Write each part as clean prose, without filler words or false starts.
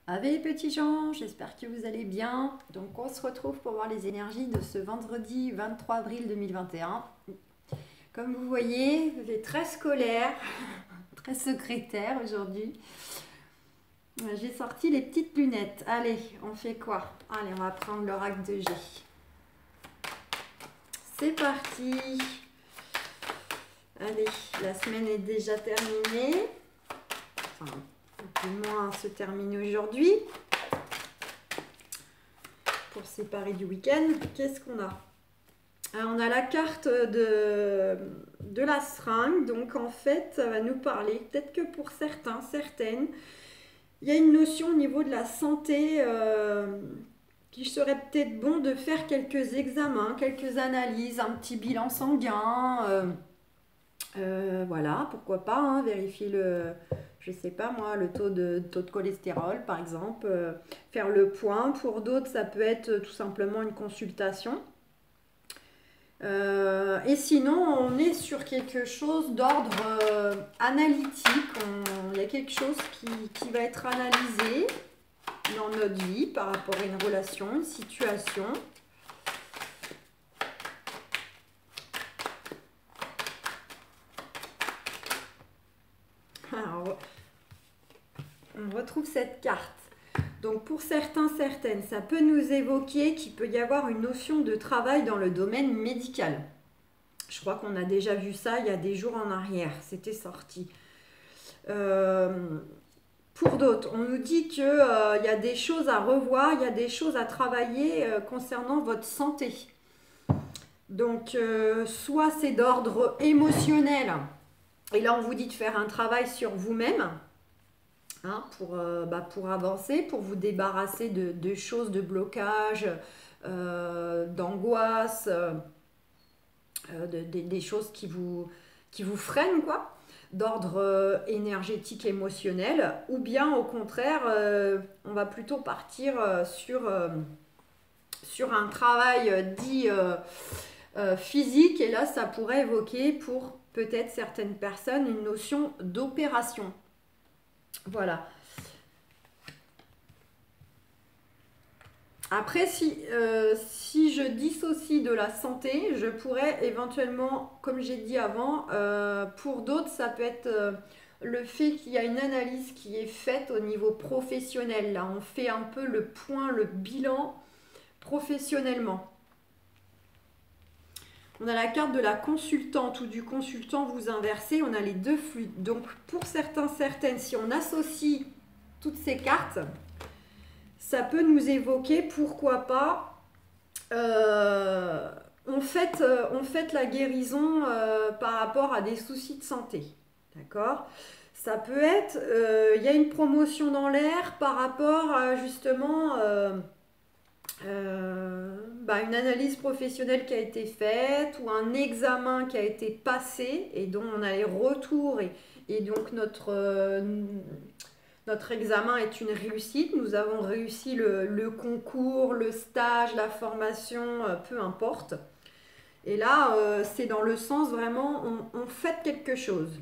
Ave les petits gens, j'espère que vous allez bien. Donc on se retrouve pour voir les énergies de ce vendredi 23 avril 2021. Comme vous voyez, c'est très scolaire, très secrétaire aujourd'hui. J'ai sorti les petites lunettes. Allez, on fait quoi? Allez, on va prendre l'oracle de G. C'est parti. Allez, la semaine est déjà terminée. Enfin, du moins se termine aujourd'hui. Pour séparer du week-end, qu'est-ce qu'on a? Alors, on a la carte de la seringue. Donc en fait, ça va nous parler, peut-être que pour certains, certaines, il y a une notion au niveau de la santé qui serait peut-être bon de faire quelques examens, quelques analyses, un petit bilan sanguin. Voilà, pourquoi pas, hein, vérifier je sais pas moi, le taux de cholestérol par exemple, faire le point. Pour d'autres, ça peut être tout simplement une consultation. Et sinon, on est sur quelque chose d'ordre analytique. Il y a quelque chose qui va être analysé dans notre vie par rapport à une relation, une situation. Alors, on retrouve cette carte. Donc pour certains, certaines, ça peut nous évoquer qu'il peut y avoir une notion de travail dans le domaine médical. Je crois qu'on a déjà vu ça il y a des jours en arrière, c'était sorti. Pour d'autres, on nous dit qu'il y a des choses à revoir, il y a des choses à travailler concernant votre santé. Donc soit c'est d'ordre émotionnel, et là on vous dit de faire un travail sur vous-même. Hein, pour avancer, pour vous débarrasser de choses, de blocages, d'angoisse, des choses qui vous freinent, quoi, d'ordre énergétique, émotionnel, ou bien au contraire, on va plutôt partir sur un travail dit physique, et là ça pourrait évoquer pour peut-être certaines personnes une notion d'opération. Voilà. Après, si je dissocie de la santé, je pourrais éventuellement, comme j'ai dit avant, pour d'autres, ça peut être le fait qu'il y a une analyse qui est faite au niveau professionnel. Là, on fait un peu le point, le bilan professionnellement. On a la carte de la consultante ou du consultant, vous inversez, on a les deux fluides. Donc pour certains, certaines, si on associe toutes ces cartes, ça peut nous évoquer, pourquoi pas, on fait la guérison par rapport à des soucis de santé. D'accord? Ça peut être, il y a une promotion dans l'air par rapport à justement une analyse professionnelle qui a été faite ou un examen qui a été passé et dont on a les retours et donc notre examen est une réussite. Nous avons réussi le concours, le stage, la formation, peu importe. Et là, c'est dans le sens vraiment, on fête quelque chose.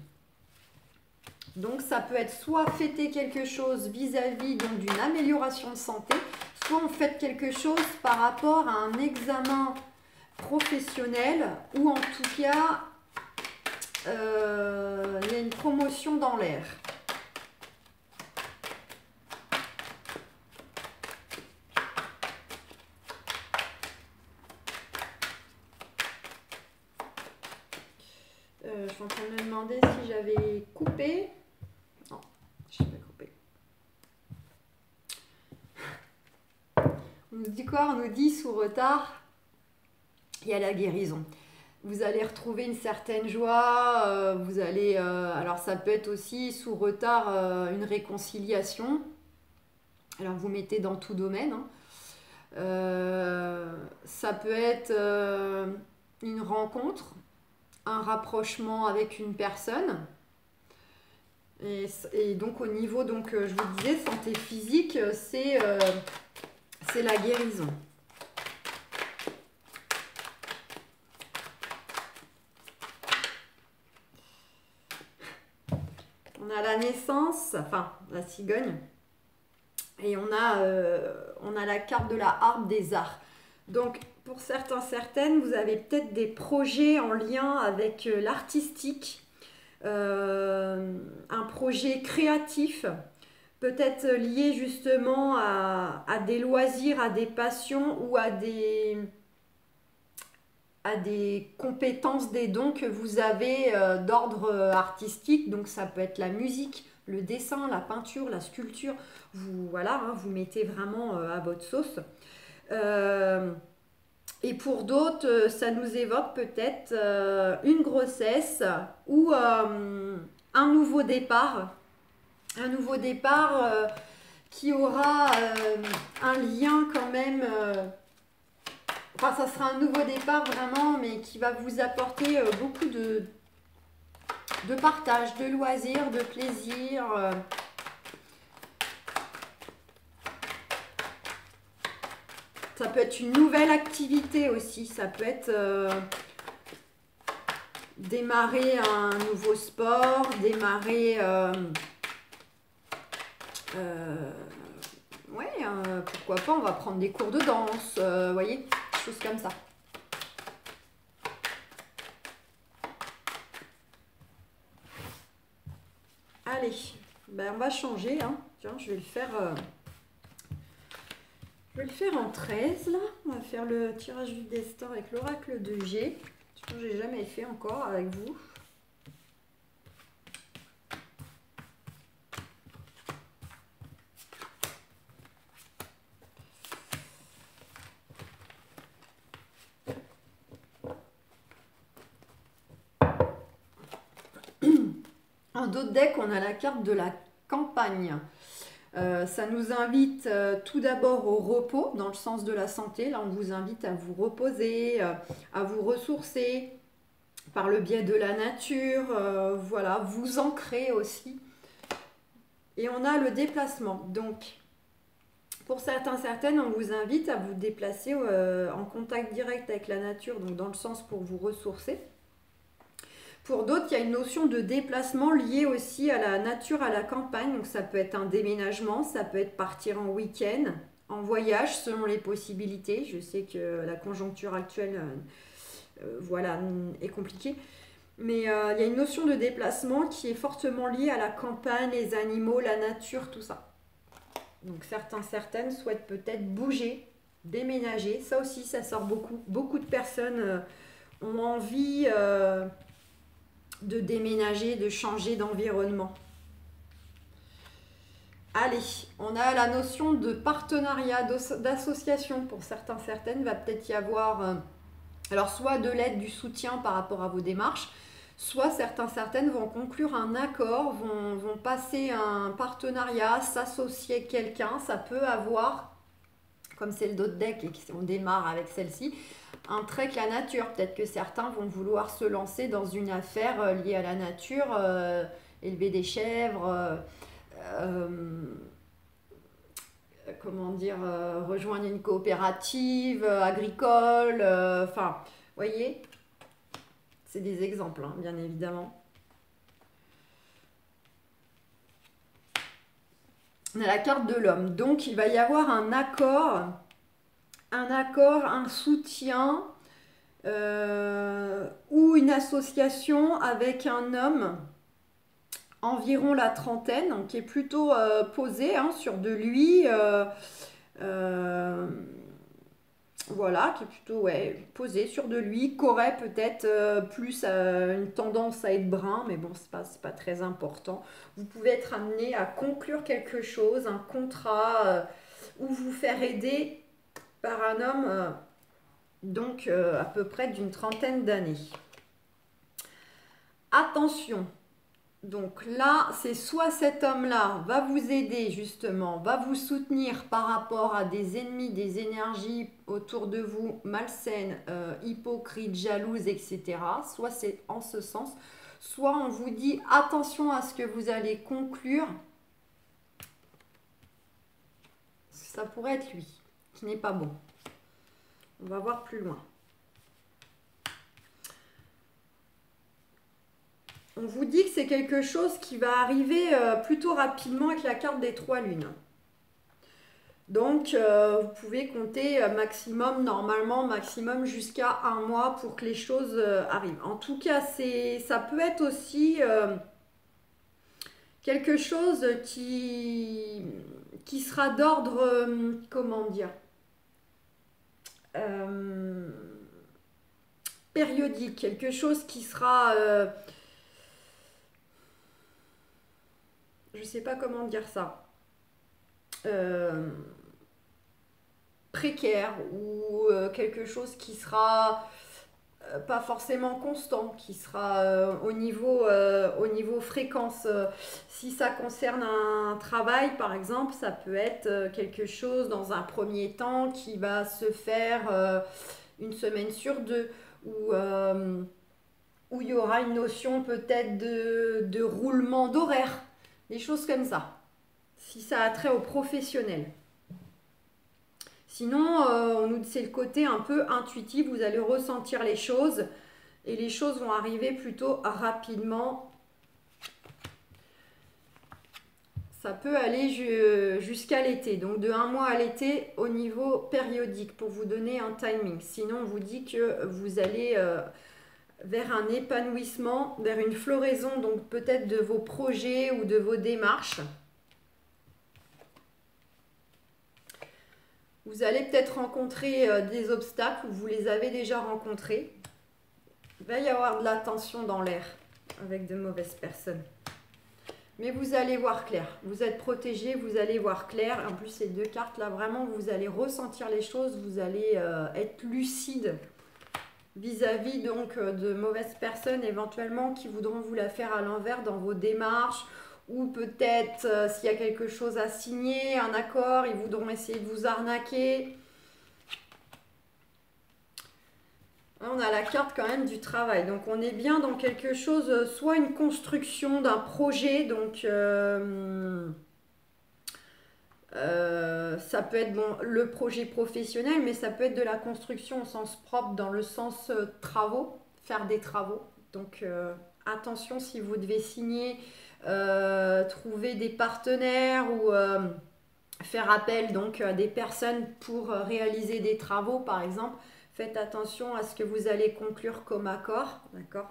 Donc ça peut être soit fêter quelque chose vis-à-vis d'une amélioration de santé, soit on fête quelque chose par rapport à un examen professionnel ou en tout cas, il y a une promotion dans l'air. Je suis en train de me demander si j'avais coupé. Non, je n'ai pas coupé. On nous dit quoi? On nous dit sous retard, il y a la guérison. Vous allez retrouver une certaine joie, vous allez... alors ça peut être aussi sous retard une réconciliation. Alors vous mettez dans tout domaine. Hein. Ça peut être une rencontre, un rapprochement avec une personne. Et donc au niveau, donc, je vous disais, santé physique, c'est la guérison. On a la naissance, enfin la cigogne, Et on a la carte de la harpe des arts. Donc, pour certains, certaines, vous avez peut-être des projets en lien avec l'artistique, un projet créatif, peut-être lié justement à des loisirs, à des passions ou à des compétences, des dons que vous avez d'ordre artistique. Donc ça peut être la musique, le dessin, la peinture, la sculpture. Vous, voilà, hein, vous mettez vraiment à votre sauce. Et pour d'autres, ça nous évoque peut-être une grossesse ou un nouveau départ. Un nouveau départ qui aura un lien quand même. Enfin, ça sera un nouveau départ vraiment, mais qui va vous apporter beaucoup de partage, de loisirs, de plaisir. Ça peut être une nouvelle activité aussi. Ça peut être démarrer un nouveau sport, démarrer... ouais, pourquoi pas, on va prendre des cours de danse, vous voyez, des choses comme ça. Allez, ben on va changer, hein. Tiens, je vais le faire... je vais le faire en 13 là. On va faire le tirage du destin avec l'oracle de G. Je n'ai jamais fait encore avec vous. En d'autres decks, on a la carte de la campagne. Ça nous invite tout d'abord au repos, dans le sens de la santé. Là, on vous invite à vous reposer, à vous ressourcer par le biais de la nature. Voilà, vous ancrer aussi. Et on a le déplacement. Donc, pour certains, certaines, on vous invite à vous déplacer en contact direct avec la nature, donc dans le sens pour vous ressourcer. Pour d'autres, il y a une notion de déplacement liée aussi à la nature, à la campagne. Donc ça peut être un déménagement, ça peut être partir en week-end, en voyage, selon les possibilités. Je sais que la conjoncture actuelle voilà, est compliquée. Mais il y a une notion de déplacement qui est fortement liée à la campagne, les animaux, la nature, tout ça. Donc certains, certaines souhaitent peut-être bouger, déménager. Ça aussi, ça sort beaucoup. Beaucoup de personnes ont envie... de déménager, de changer d'environnement. Allez, on a la notion de partenariat, d'association. Pour certains, certaines, va peut-être y avoir alors soit de l'aide, du soutien par rapport à vos démarches, soit certains, certaines vont conclure un accord, vont passer un partenariat, s'associer avec quelqu'un. Ça peut avoir, comme c'est le dos de deck et qu'on démarre avec celle-ci, un trait que la nature. Peut-être que certains vont vouloir se lancer dans une affaire liée à la nature, élever des chèvres, comment dire, rejoindre une coopérative agricole, enfin, vous voyez, c'est des exemples, hein, bien évidemment. On a la carte de l'homme, donc il va y avoir un accord, un soutien ou une association avec un homme environ la trentaine, donc qui est plutôt posé hein, sur de lui, voilà, qui est plutôt ouais, posé sur de lui, qui aurait peut-être plus une tendance à être brun, mais bon, c'est pas très important. Vous pouvez être amené à conclure quelque chose, un contrat, ou vous faire aider par un homme donc à peu près d'une trentaine d'années. Attention, donc là, c'est soit cet homme-là va vous aider justement, va vous soutenir par rapport à des ennemis, des énergies autour de vous malsaines, hypocrites, jalouses, etc. Soit c'est en ce sens, soit on vous dit attention à ce que vous allez conclure. Ça pourrait être lui, qui n'est pas bon. On va voir plus loin. On vous dit que c'est quelque chose qui va arriver plutôt rapidement avec la carte des 3 lunes. Donc, vous pouvez compter maximum, normalement, maximum jusqu'à un mois pour que les choses arrivent. En tout cas, ça peut être aussi quelque chose qui sera d'ordre, comment dire, euh, périodique, quelque chose qui sera, je ne sais pas comment dire ça, euh, précaire ou quelque chose qui sera pas forcément constant, qui sera au niveau fréquence. Si ça concerne un travail, par exemple, ça peut être quelque chose dans un premier temps qui va se faire une semaine sur deux, où il y aura une notion peut-être de roulement d'horaire, des choses comme ça, si ça a trait au professionnel. Sinon, c'est le côté un peu intuitif, vous allez ressentir les choses et les choses vont arriver plutôt rapidement. Ça peut aller jusqu'à l'été, donc de un mois à l'été au niveau périodique pour vous donner un timing. Sinon, on vous dit que vous allez vers un épanouissement, vers une floraison, donc peut-être de vos projets ou de vos démarches. Vous allez peut-être rencontrer des obstacles ou vous les avez déjà rencontrés. Il va y avoir de la tension dans l'air avec de mauvaises personnes. Mais vous allez voir clair. Vous êtes protégé, vous allez voir clair. En plus, ces deux cartes là, vraiment, vous allez ressentir les choses. Vous allez être lucide vis-à-vis donc de mauvaises personnes éventuellement qui voudront vous la faire à l'envers dans vos démarches. Ou peut-être s'il y a quelque chose à signer, un accord, ils voudront essayer de vous arnaquer. On a la carte quand même du travail. Donc on est bien dans quelque chose, soit une construction d'un projet. Donc ça peut être le projet professionnel, mais ça peut être de la construction au sens propre, dans le sens travaux, faire des travaux. Donc attention si vous devez signer, trouver des partenaires ou faire appel donc à des personnes pour réaliser des travaux par exemple. Faites attention à ce que vous allez conclure comme accord, d'accord?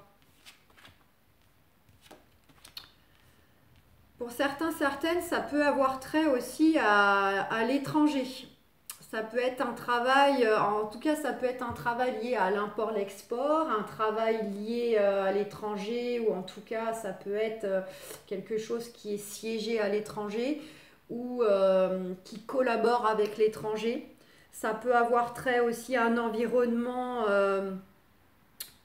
Pour certains, certaines, ça peut avoir trait aussi à l'étranger. Ça peut être un travail, en tout cas ça peut être un travail lié à l'import-l'export, un travail lié à l'étranger, ou en tout cas ça peut être quelque chose qui est siégé à l'étranger ou qui collabore avec l'étranger. Ça peut avoir trait aussi à un environnement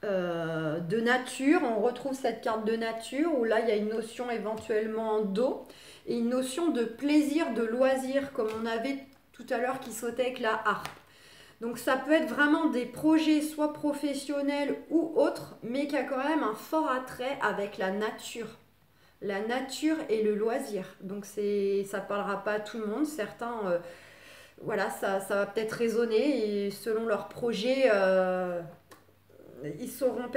de nature. On retrouve cette carte de nature où là il y a une notion éventuellement d'eau et une notion de plaisir, de loisir comme on avait tout à l'heure qui sautait avec la harpe. Donc ça peut être vraiment des projets soit professionnels ou autres, mais qui a quand même un fort attrait avec la nature. La nature et le loisir. Donc ça parlera pas à tout le monde. Certains, voilà, ça va peut-être résonner et selon leur projet, ils sauront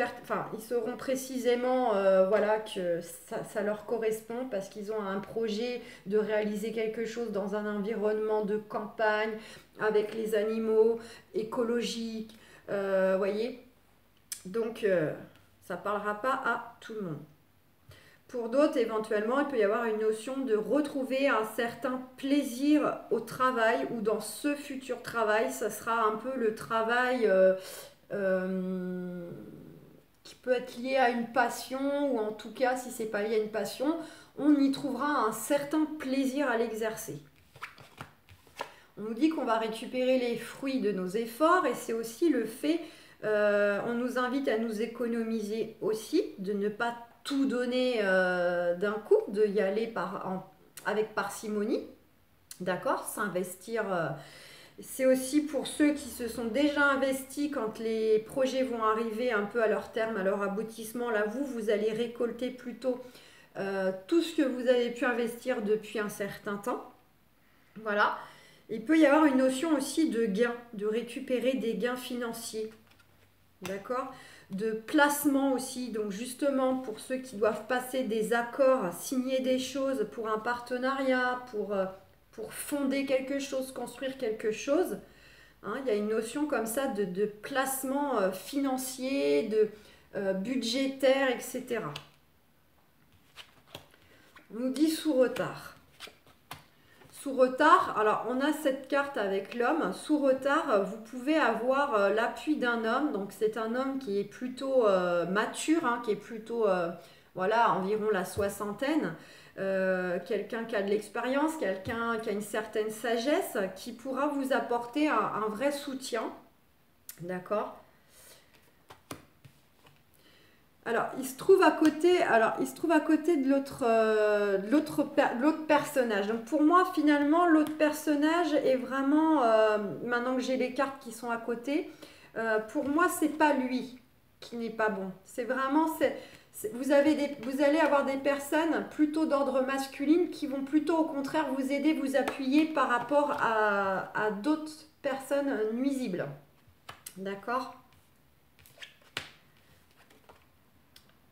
précisément voilà, que ça leur correspond parce qu'ils ont un projet de réaliser quelque chose dans un environnement de campagne avec les animaux, écologique, voyez. Donc ça ne parlera pas à tout le monde. Pour d'autres, éventuellement, il peut y avoir une notion de retrouver un certain plaisir au travail ou dans ce futur travail, ça sera un peu le travail qui peut être lié à une passion ou en tout cas, si c'est pas lié à une passion, on y trouvera un certain plaisir à l'exercer. On nous dit qu'on va récupérer les fruits de nos efforts et c'est aussi le fait, on nous invite à nous économiser aussi, de ne pas tout donner d'un coup, de y aller avec parcimonie, d'accord, s'investir. C'est aussi pour ceux qui se sont déjà investis quand les projets vont arriver un peu à leur terme, à leur aboutissement. Là, vous allez récolter plutôt tout ce que vous avez pu investir depuis un certain temps. Voilà. Il peut y avoir une notion aussi de gain, de récupérer des gains financiers. D'accord ? De placement aussi, donc justement pour ceux qui doivent passer des accords, signer des choses pour un partenariat, pour pour fonder quelque chose, construire quelque chose. Hein, il y a une notion comme ça de placement financier, de budgétaire, etc. On nous dit sous retard. Sous retard, alors on a cette carte avec l'homme. Sous retard, vous pouvez avoir l'appui d'un homme. Donc c'est un homme qui est plutôt mature, hein, qui est plutôt, voilà, environ la soixantaine. Quelqu'un qui a de l'expérience, quelqu'un qui a une certaine sagesse, qui pourra vous apporter un vrai soutien. D'accord ? Alors, il se trouve à côté de l'autre personnage. Donc, pour moi, finalement, l'autre personnage est vraiment, maintenant que j'ai les cartes qui sont à côté, pour moi, c'est pas lui qui n'est pas bon. C'est vraiment, vous allez avoir des personnes plutôt d'ordre masculine qui vont plutôt, au contraire, vous aider, vous appuyer par rapport à d'autres personnes nuisibles. D'accord ?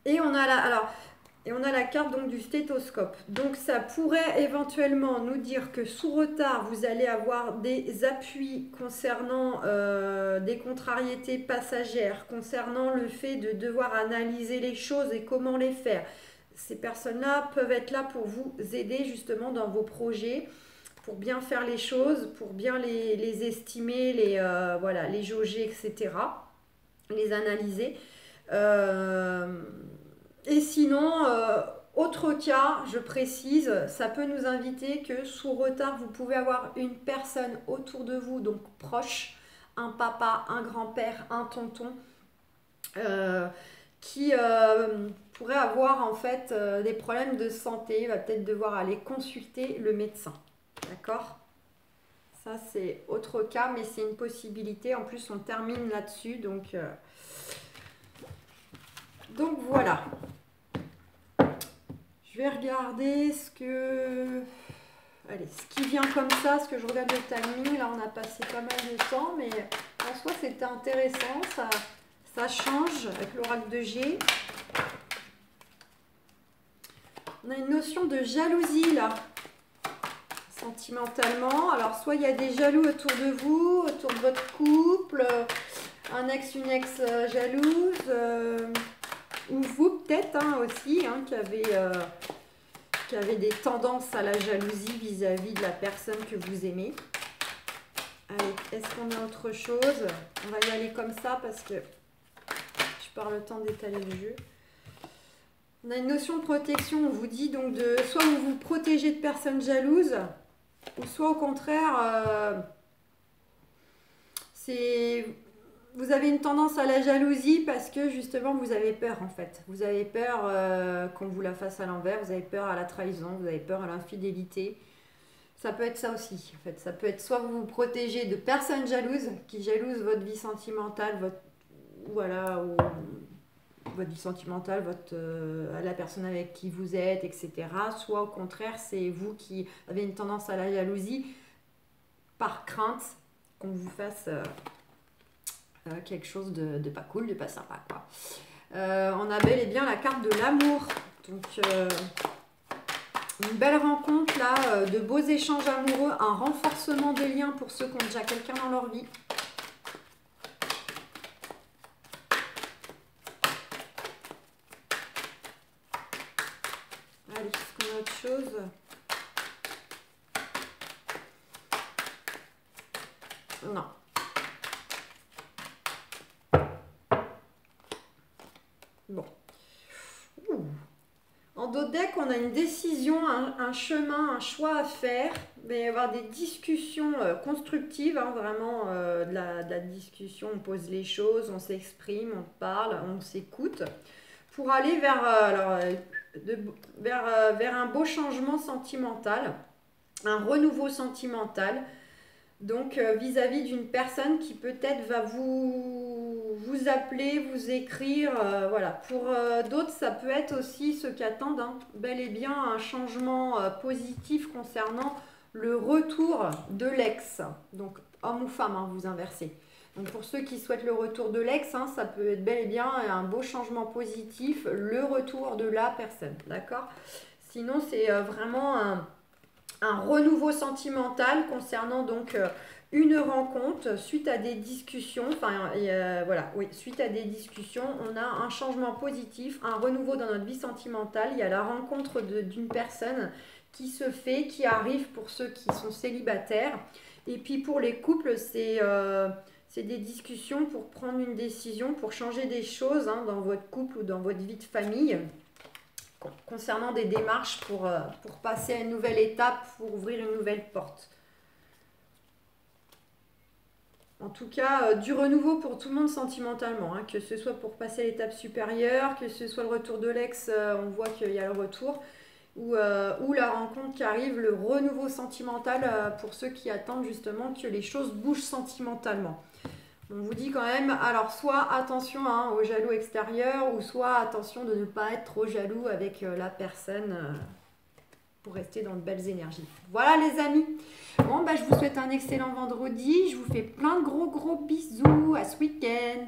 Et on a la carte donc du stéthoscope. Donc ça pourrait éventuellement nous dire que sous retard, vous allez avoir des appuis concernant des contrariétés passagères, concernant le fait de devoir analyser les choses et comment les faire. Ces personnes-là peuvent être là pour vous aider justement dans vos projets, pour bien faire les choses, pour bien les estimer, les jauger, etc. Les analyser. Et sinon, autre cas, je précise, ça peut nous inviter que sous retard, vous pouvez avoir une personne autour de vous, donc proche, un papa, un grand-père, un tonton, qui pourrait avoir en fait des problèmes de santé, va peut-être devoir aller consulter le médecin. D'accord ? Ça, c'est autre cas, mais c'est une possibilité. En plus, on termine là-dessus, donc voilà. Je vais regarder ce qui vient comme ça, parce que je regarde le timing. Là, on a passé pas mal de temps, mais en soi, c'était intéressant. Ça change avec l'oracle de G. On a une notion de jalousie, là, sentimentalement. Alors, soit il y a des jaloux autour de vous, autour de votre couple, un ex, une ex jalouse, ou vous peut-être aussi, qui avez des tendances à la jalousie vis-à-vis de la personne que vous aimez. Allez, est-ce qu'on a autre chose? On va y aller comme ça parce que je pars le temps d'étaler le jeu. On a une notion de protection. On vous dit donc de soit vous vous protégez de personnes jalouses, ou soit au contraire, vous avez une tendance à la jalousie parce que justement vous avez peur en fait. Vous avez peur qu'on vous la fasse à l'envers, vous avez peur à la trahison, vous avez peur à l'infidélité. Ça peut être ça aussi en fait. Ça peut être soit vous vous protégez de personnes jalouses qui jalousent votre vie sentimentale, votre vie sentimentale, la personne avec qui vous êtes, etc. Soit au contraire, c'est vous qui avez une tendance à la jalousie par crainte qu'on vous fasse quelque chose de pas cool, de pas sympa, quoi. On a bel et bien la carte de l'amour. Donc, une belle rencontre, là, de beaux échanges amoureux, un renforcement des liens pour ceux qui ont déjà quelqu'un dans leur vie. Allez, est-ce qu'on a autre chose? Non. Bon. En dos de deck, on a une décision, un chemin, un choix à faire. Il va y avoir des discussions constructives, vraiment de la discussion. On pose les choses, on s'exprime, on parle, on s'écoute pour aller vers un beau changement sentimental, un renouveau sentimental. Donc vis-à-vis d'une personne qui peut-être va vous appeler, vous écrire, voilà. Pour d'autres, ça peut être aussi ceux qui attendent bel et bien un changement positif concernant le retour de l'ex. Donc homme ou femme, vous inversez. Donc pour ceux qui souhaitent le retour de l'ex, ça peut être bel et bien un beau changement positif, le retour de la personne, d'accord? Sinon, c'est vraiment un renouveau sentimental concernant donc une rencontre suite à des discussions. Enfin, voilà, oui, suite à des discussions, on a un changement positif, un renouveau dans notre vie sentimentale. Il y a la rencontre d'une personne qui se fait, qui arrive pour ceux qui sont célibataires. Et puis pour les couples, c'est des discussions pour prendre une décision, pour changer des choses hein, dans votre couple ou dans votre vie de famille concernant des démarches pour passer à une nouvelle étape, pour ouvrir une nouvelle porte. En tout cas, du renouveau pour tout le monde sentimentalement, hein, que ce soit pour passer à l'étape supérieure, que ce soit le retour de l'ex, on voit qu'il y a le retour, ou la rencontre qui arrive, le renouveau sentimental pour ceux qui attendent justement que les choses bougent sentimentalement. On vous dit quand même, alors soit attention hein, aux jaloux extérieurs, ou soit attention de ne pas être trop jaloux avec la personne pour rester dans de belles énergies. Voilà les amis. Bon, bah, je vous souhaite un excellent vendredi. Je vous fais plein de gros bisous. À ce week-end.